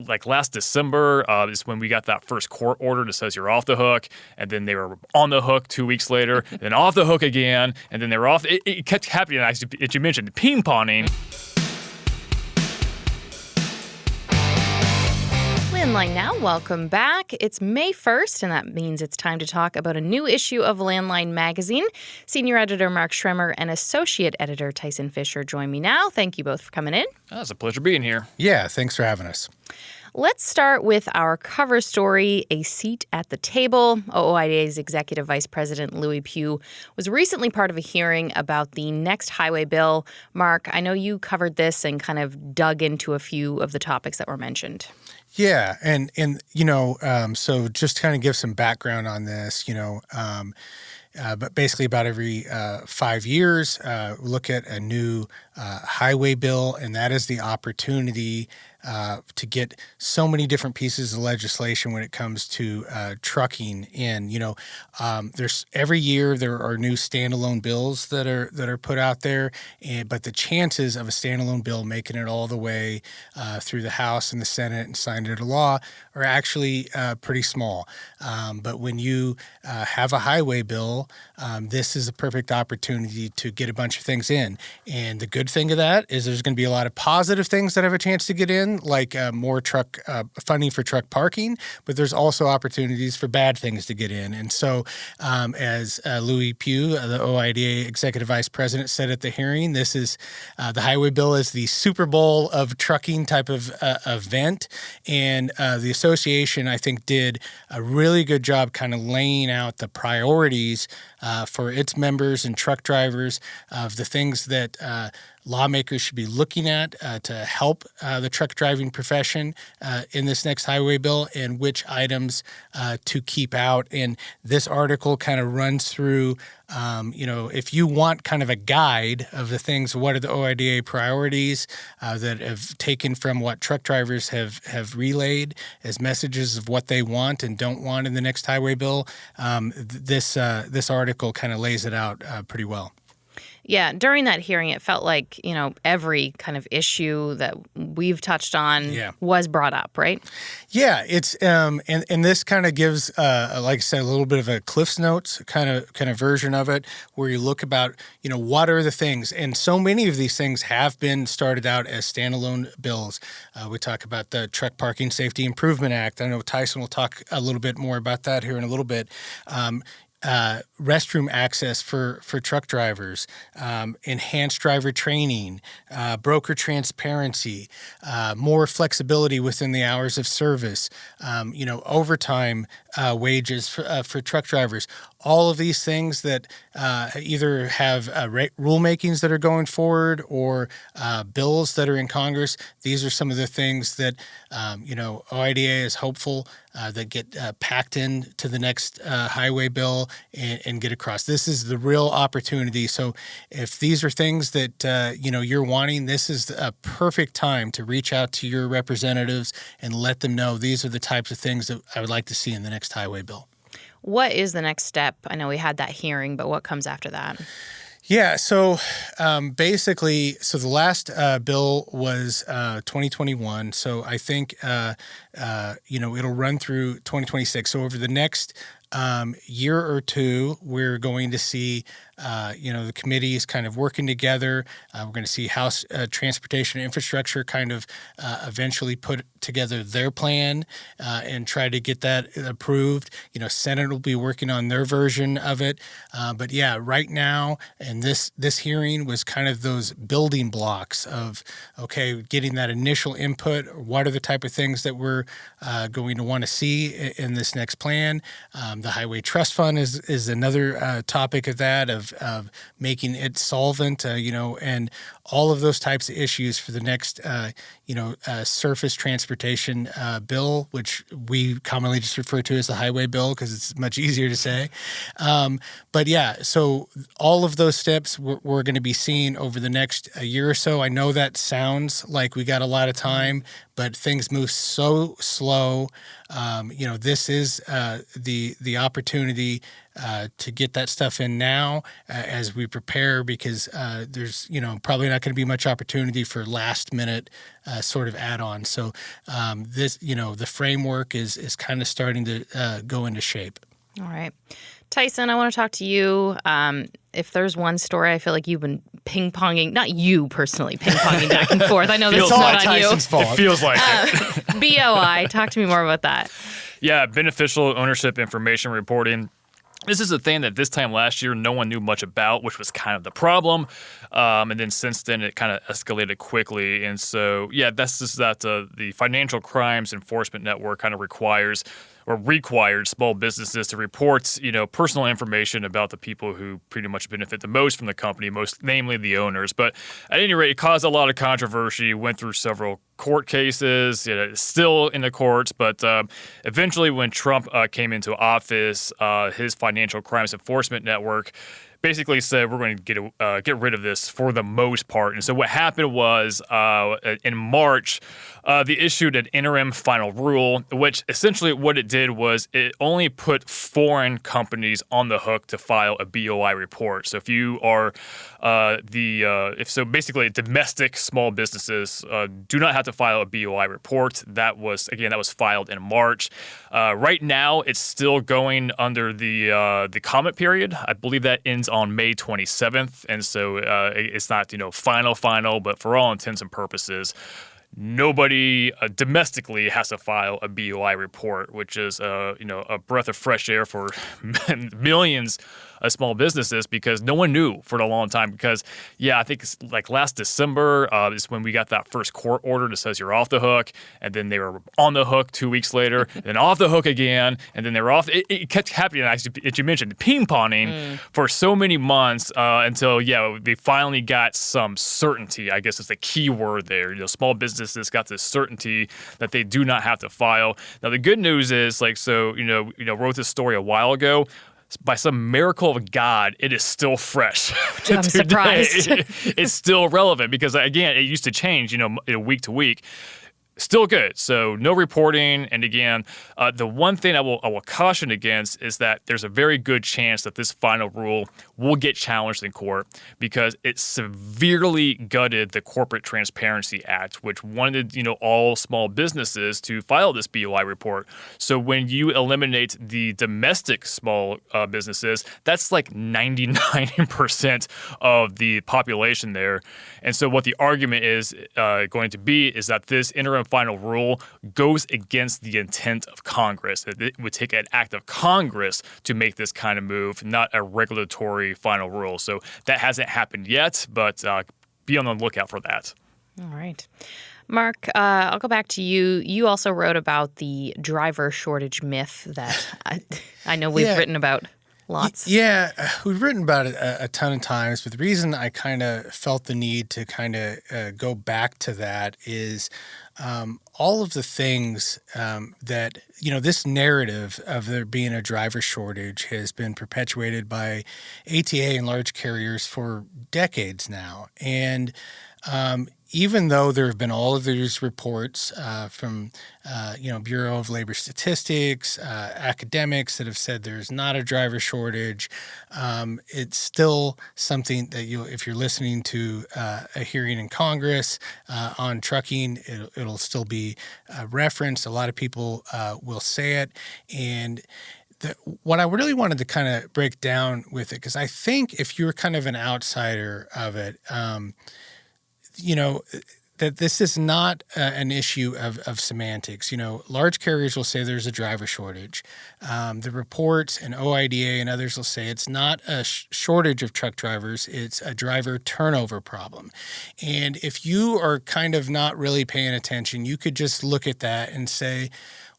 like last December is when we got that first court order that says you're off the hook, and then they were on the hook 2 weeks later, and then off the hook again, and then they were off. It kept happening, as you mentioned, ping-ponging. Landline now, welcome back. It's May 1st, and that means it's time to talk about a new issue of Landline magazine. Senior editor Mark Schremmer and associate editor Tyson Fisher join me now. Thank you both for coming in. Oh, it's a pleasure being here. Yeah, thanks for having us. Let's start with our cover story, A Seat at the Table. OOIDA's Executive Vice President Louis Pugh was recently part of a hearing about the next highway bill. Mark, I know you covered this and kind of dug into a few of the topics that were mentioned. Yeah, and so just to kind of give some background on this, but basically about every 5 years, look at a new highway bill, and that is the opportunity to get so many different pieces of legislation when it comes to trucking in. There's every year there are new standalone bills that are put out there, but the chances of a standalone bill making it all the way through the House and the Senate and signed into law are actually pretty small. But when you have a highway bill, this is a perfect opportunity to get a bunch of things in. And the good thing of that is there's going to be a lot of positive things that have a chance to get in, like more truck funding for truck parking, but there's also opportunities for bad things to get in. And so as Louis Pugh, the OIDA Executive Vice President, said at the hearing, this is the highway bill is the Super Bowl of trucking type of event. And the association, I think, did a really good job kind of laying out the priorities for its members and truck drivers of the things that lawmakers should be looking at to help the truck driving profession in this next highway bill, and which items to keep out. And this article kind of runs through, if you want kind of a guide of the things, what are the OIDA priorities that have taken from what truck drivers have relayed as messages of what they want and don't want in the next highway bill. This article kind of lays it out pretty well. Yeah, during that hearing, it felt like, every kind of issue that we've touched on was brought up, right? Yeah, it's and this kind of gives, like I said, a little bit of a Cliff's Notes kind of version of it, where you look about, what are the things, and so many of these things have been started out as standalone bills. We talk about the Truck Parking Safety Improvement Act. I know Tyson will talk a little bit more about that here in a little bit. Restroom access for truck drivers, enhanced driver training, broker transparency, more flexibility within the hours of service, overtime wages for truck drivers. All of these things that either have rulemakings that are going forward or bills that are in Congress. These are some of the things that, OIDA is hopeful that get packed into the next highway bill and get across. This is the real opportunity. So if these are things that, you're wanting, this is a perfect time to reach out to your representatives and let them know these are the types of things that I would like to see in the next highway bill. What is the next step? I know we had that hearing, but what comes after that? Yeah, so basically, the last bill was 2021. So I think, it'll run through 2026. So over the next year or two, we're going to see, the committees kind of working together. We're going to see House Transportation and Infrastructure kind of eventually put together their plan and try to get that approved. Senate will be working on their version of it. But yeah, right now, and this hearing was kind of those building blocks of, okay, getting that initial input. What are the type of things that we're going to want to see in this next plan? The Highway Trust Fund is another topic of that, of making it solvent, and all of those types of issues for the next, surface transportation bill, which we commonly just refer to as the highway bill because it's much easier to say. But yeah, so all of those steps we're going to be seeing over the next year or so. I know that sounds like we got a lot of time, but things move so slow. This is the opportunity to get that stuff in now as we prepare, because there's probably not going to be much opportunity for last minute sort of add-on. So the framework is kind of starting to go into shape. All right. Tyson, I want to talk to you. If there's one story I feel like you've been ping-ponging, not you personally, ping-ponging back and forth. I know this is not on Tyson's you. fault. It feels like it. BOI, talk to me more about that. Yeah, beneficial ownership information reporting. This is a thing that this time last year no one knew much about, which was kind of the problem. And then since then, it kind of escalated quickly. And so, yeah, that's just that the Financial Crimes Enforcement Network kind of required small businesses to report, personal information about the people who pretty much benefit the most from the company, most namely the owners. But at any rate, it caused a lot of controversy, went through several court cases, it's still in the courts. But eventually when Trump came into office, his Financial Crimes Enforcement Network basically said we're going to get rid of this for the most part. And so what happened was in March, they issued an interim final rule, which essentially what it did was it only put foreign companies on the hook to file a BOI report. So if you are basically domestic small businesses do not have to file a BOI report. That was filed in March. Right now, it's still going under the comment period. I believe that ends on May 27th, and so it's not final, but for all intents and purposes, nobody domestically has to file a BOI report, which is a breath of fresh air for millions of small businesses, because no one knew for a long time. Because I think it's like last December is when we got that first court order that says you're off the hook, and then they were on the hook 2 weeks later, and then off the hook again, and then they were off. It kept happening, as you mentioned, ping-ponging for so many months until they finally got some certainty. I guess is the key word there. Small businesses got this certainty that they do not have to file. Now the good news is, wrote this story a while ago. By some miracle of God, it is still fresh. I'm surprised. It's still relevant because, again, it used to change, week to week. Still good. So no reporting. And again, the one thing I will caution against is that there's a very good chance that this final rule will get challenged in court, because it severely gutted the Corporate Transparency Act, which wanted all small businesses to file this BOI report. So when you eliminate the domestic small businesses, that's like 99% of the population there. And so what the argument is going to be is that this interim final rule goes against the intent of Congress. It would take an act of Congress to make this kind of move, not a regulatory final rule. So that hasn't happened yet, but be on the lookout for that. All right. Mark, I'll go back to you. You also wrote about the driver shortage myth that I know we've written about lots. Yeah, we've written about it a ton of times, but the reason I kind of felt the need to kind of go back to that is all of the things that, this narrative of there being a driver shortage has been perpetuated by ATA and large carriers for decades now. And even though there have been all of these reports from, Bureau of Labor Statistics, academics that have said there's not a driver shortage, it's still something that if you're listening to a hearing in Congress on trucking, it'll still be referenced. A lot of people will say it. And what I really wanted to kind of break down with it, because I think if you're kind of an outsider of it, that this is not an issue of semantics. Large carriers will say there's a driver shortage. The reports and OIDA and others will say it's not a shortage of truck drivers, it's a driver turnover problem. And if you are kind of not really paying attention, you could just look at that and say,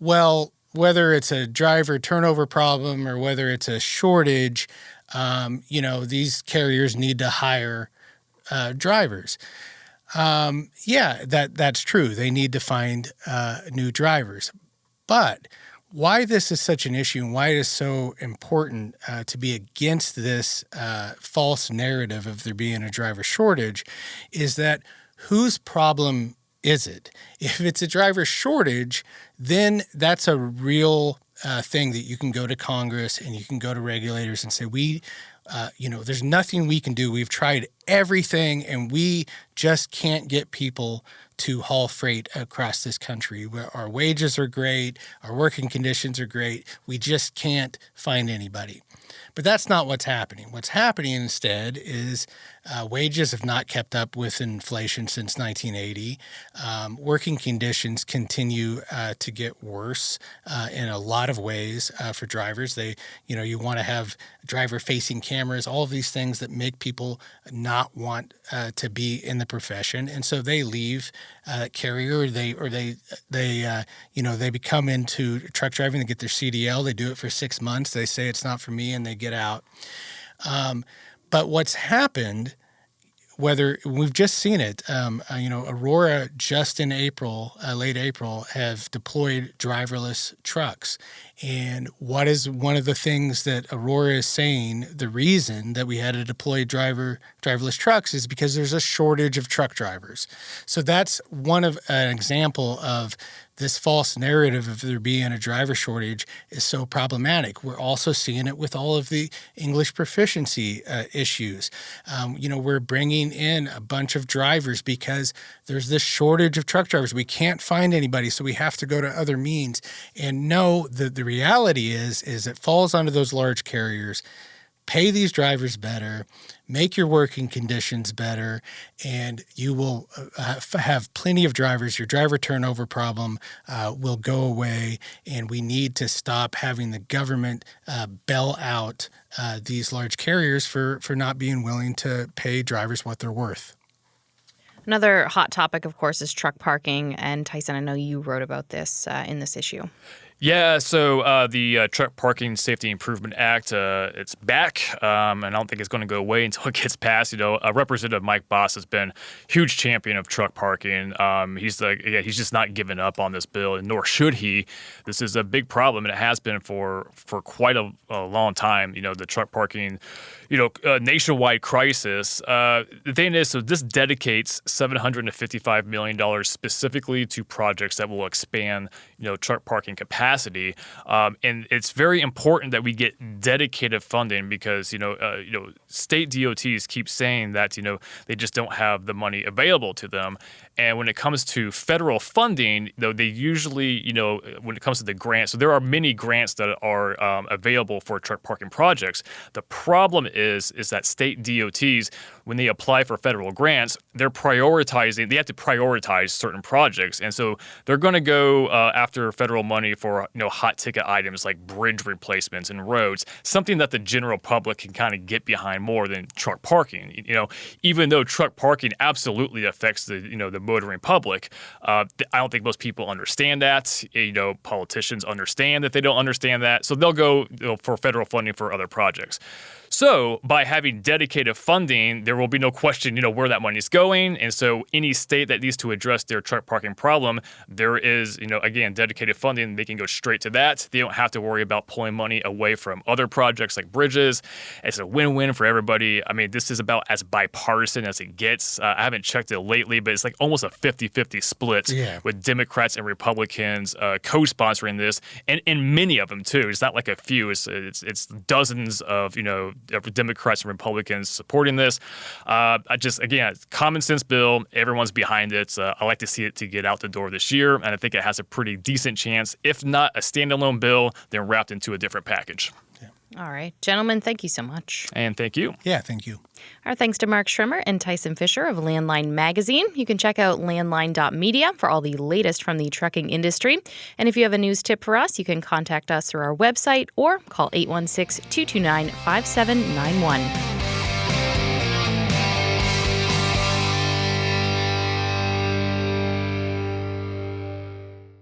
well, whether it's a driver turnover problem or whether it's a shortage, these carriers need to hire drivers. That's true. They need to find new drivers. But why this is such an issue and why it is so important to be against this false narrative of there being a driver shortage is that whose problem is it? If it's a driver shortage, then that's a real thing that you can go to Congress and you can go to regulators and say, there's nothing we can do. We've tried everything and we just can't get people to haul freight across this country. Our wages are great. Our working conditions are great. We just can't find anybody. But that's not what's happening. What's happening instead is wages have not kept up with inflation since 1980. Working conditions continue to get worse in a lot of ways for drivers. You want to have driver-facing cameras, all of these things that make people not want to be in the profession, and so they leave carrier. They become into truck driving. They get their CDL. They do it for 6 months. They say it's not for me, and they get out. But what's happened, whether we've just seen it, Aurora just in April, late April, have deployed driverless trucks. And what is one of the things that Aurora is saying, the reason that we had to deploy driverless trucks is because there's a shortage of truck drivers. So that's an example of this false narrative of there being a driver shortage is so problematic. We're also seeing it with all of the English proficiency issues. We're bringing in a bunch of drivers because there's this shortage of truck drivers. We can't find anybody, so we have to go to other means. And no, the reality is it falls onto those large carriers. Pay these drivers better, make your working conditions better, and you will have plenty of drivers. Your driver turnover problem will go away, and we need to stop having the government bail out these large carriers for not being willing to pay drivers what they're worth. Another hot topic, of course, is truck parking. And Tyson, I know you wrote about this in this issue. Yeah, so the Truck Parking Safety Improvement Act, it's back, and I don't think it's going to go away until it gets passed. Representative Mike Boss has been a huge champion of truck parking. He's just not giving up on this bill, and nor should he. This is a big problem, and it has been for quite a long time. The truck parking, nationwide crisis. The thing is, so this dedicates $755 million specifically to projects that will expand, truck parking capacity. And it's very important that we get dedicated funding because, state DOTs keep saying that, they just don't have the money available to them. And when it comes to federal funding, they usually, when it comes to the grants, so there are many grants that are available for truck parking projects. The problem is that state DOTs, when they apply for federal grants, they have to prioritize certain projects. And so they're going to go after federal money for, hot ticket items like bridge replacements and roads, something that the general public can kind of get behind more than truck parking. Even though truck parking absolutely affects the motoring public, I don't think most people understand that. Politicians understand that they don't understand that, so they'll go for federal funding for other projects. So by having dedicated funding, there will be no question, where that money is going. And so any state that needs to address their truck parking problem, there is, again, dedicated funding. They can go straight to that. They don't have to worry about pulling money away from other projects like bridges. It's a win-win for everybody. I mean, this is about as bipartisan as it gets. I haven't checked it lately, but it's like almost a 50-50 split with Democrats and Republicans co-sponsoring this, and many of them too. It's not like a few. It's dozens of Democrats and Republicans supporting this. Again, common sense bill. Everyone's behind it. I like to see it to get out the door this year, and I think it has a pretty decent chance, if not a standalone bill, then wrapped into a different package. All right. Gentlemen, thank you so much. And thank you. Yeah, thank you. Our thanks to Mark Schremmer and Tyson Fisher of Landline Magazine. You can check out landline.media for all the latest from the trucking industry. And if you have a news tip for us, you can contact us through our website or call 816-229-5791.